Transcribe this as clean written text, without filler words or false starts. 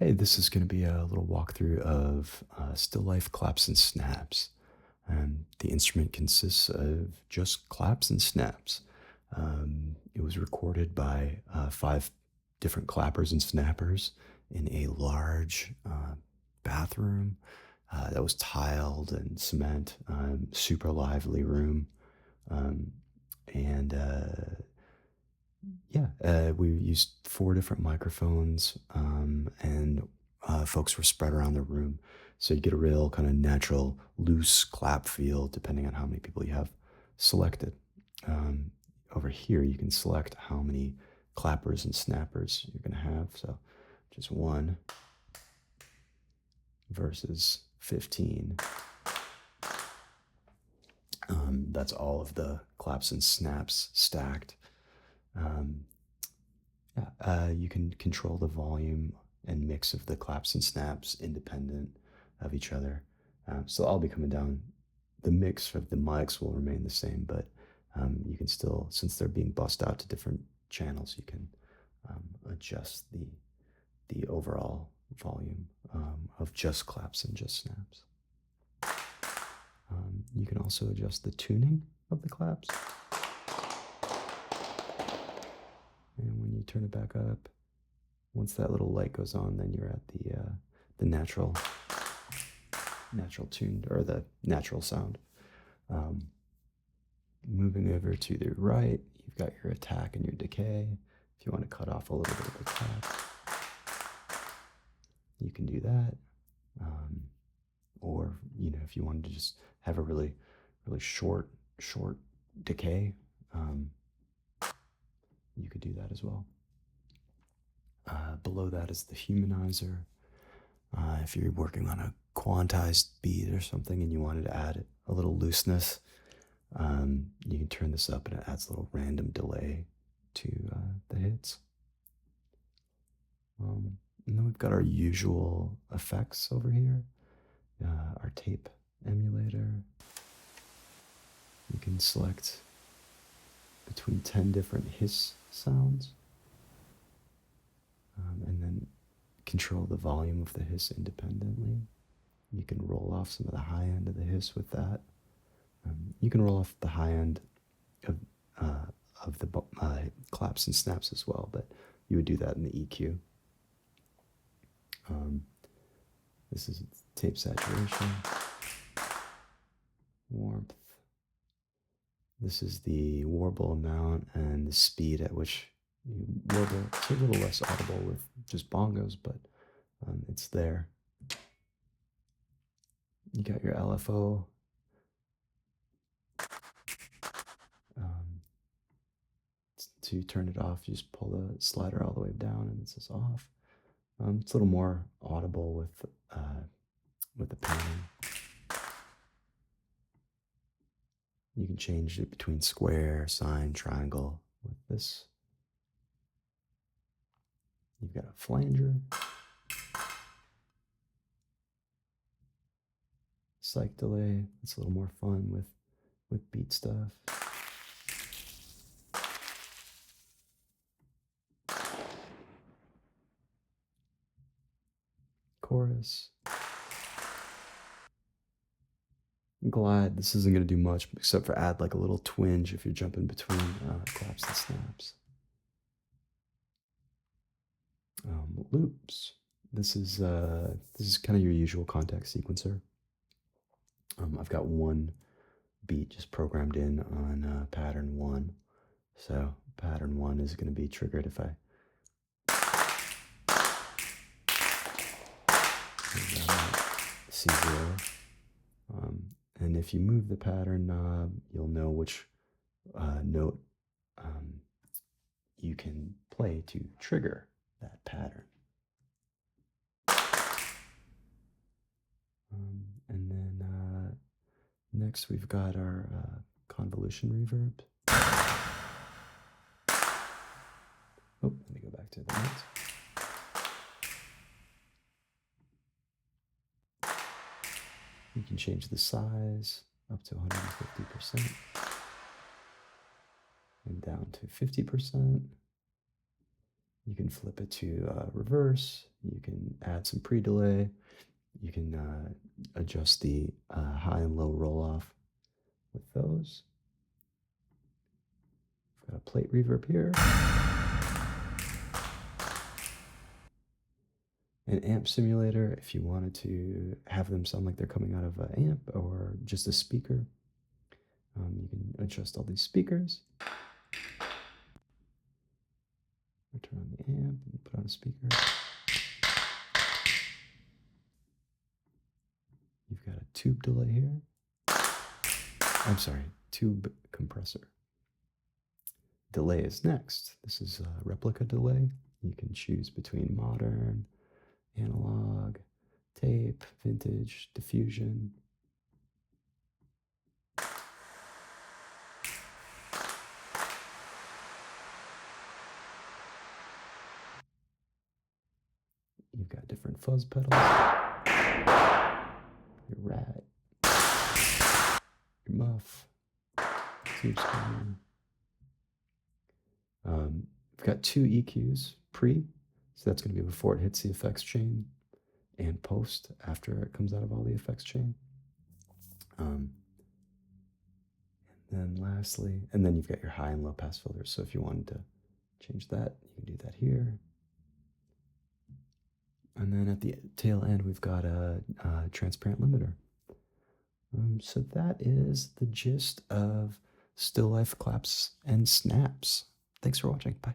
Hey, this is going to be a little walkthrough of still life claps and snaps. The instrument consists of just claps and snaps. It was recorded by five different clappers and snappers in a large bathroom that was tiled and cement, super lively room. Um, and Yeah, we used four different microphones, and folks were spread around the room. So you get a real kind of natural, loose clap feel depending on how many people you have selected. Um, Over here, you can select how many clappers and snappers you're going to have. So just one versus 15. That's all of the claps and snaps stacked. Um, Yeah, you can control the volume and mix of the claps and snaps independent of each other. So I'll be coming down. The mix of the mics will remain the same, but you can still, since they're being bussed out to different channels, you can adjust the overall volume of just claps and just snaps. You can also adjust the tuning of the claps. And when you turn it back up, once that little light goes on, then you're at the natural tuned, or the natural sound. Moving over to the right, you've got your attack and your decay. If you want to cut off a little bit of attack, you can do that. Or if you wanted to just have a really short decay, you could do that as well. Below that is the humanizer. If you're working on a quantized beat or something and you wanted to add a little looseness, you can turn this up and it adds a little random delay to the hits. And then we've got our usual effects over here. Our tape emulator. You can select between 10 different hiss sounds. And then control the volume of the hiss independently. You can roll off some of the high end of the hiss with that. You can roll off the high end of the claps and snaps as well, but you would do that in the EQ. This is tape saturation, warmth. This is the warble amount and the speed at which you warble. It's a little less audible with just bongos, but it's there. You got your LFO. To turn it off, you just pull the slider all the way down and it says off. It's a little more audible with the panning. You can change it between square, sine, triangle with this. You've got a flanger. Psych delay. It's a little more fun with beat stuff. Chorus. Glide. This isn't going to do much except for add like a little twinge if you're jumping between claps and snaps. Loops. This is kind of your usual Kontakt sequencer. I've got one beat just programmed in on pattern 1. So pattern 1 is going to be triggered if I C0. And if you move the pattern knob, you'll know which note you can play to trigger that pattern. And then next we've got our convolution reverb. Oh, let me go back to the notes. You can change the size up to 150% and down to 50%. You can flip it to reverse. You can add some pre-delay. You can adjust the high and low roll off with those. We've got a plate reverb here. An amp simulator, if you wanted to have them sound like they're coming out of an amp or just a speaker. You can adjust all these speakers. Or turn on the amp and put on a speaker. You've got a tube delay here. I'm sorry, tube compressor. Delay is next. This is a replica delay. You can choose between modern, analog, tape, vintage, diffusion. You've got different fuzz pedals. Your rat. Your muff. Tube screen. We've got two EQs, pre, so that's going to be before it hits the effects chain, and post, after it comes out of all the effects chain. And then lastly, and then you've got your high and low pass filters, so if you wanted to change that, you can do that here. And then at the tail end, we've got a transparent limiter. So that is the gist of still life claps and snaps. Thanks for watching. Bye.